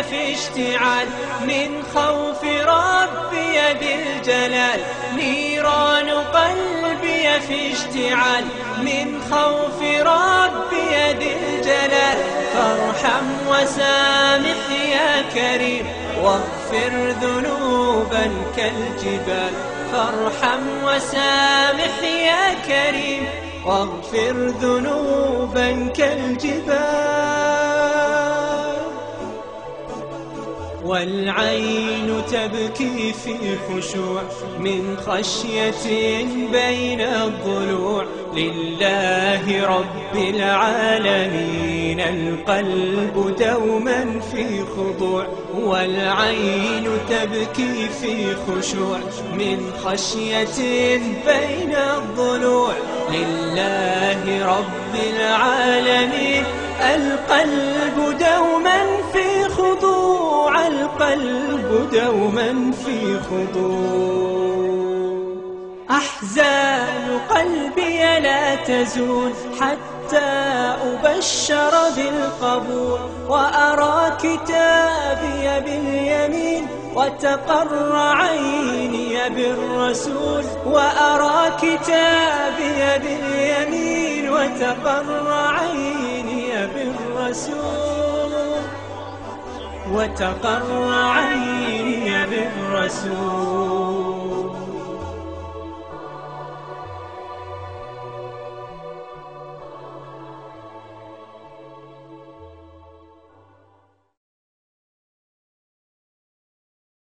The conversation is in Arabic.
في اشتعال من خوف ربي بالجلال. نيران قلبي في اشتعال من خوف ربي ذي الجلال. فارحم وسامح يا كريم واغفر ذنوبا كالجبال. فارحم وسامح يا كريم واغفر ذنوبا كالجبال. والعين تبكي في خشوع من خشية بين الضلوع لله رب العالمين. القلب دوما في خضوع. والعين تبكي في خشوع من خشية بين الضلوع لله رب العالمين. القلب دوما في خضوع. القلب دوما في خضوع. أحزان قلبي لا تزول حتى أبشر بالقبول. وأرى كتابي باليمين وتقر عيني بالرسول. وأرى كتابي باليمين وتقر عيني بالرسول. وتقر عيني بالرسول.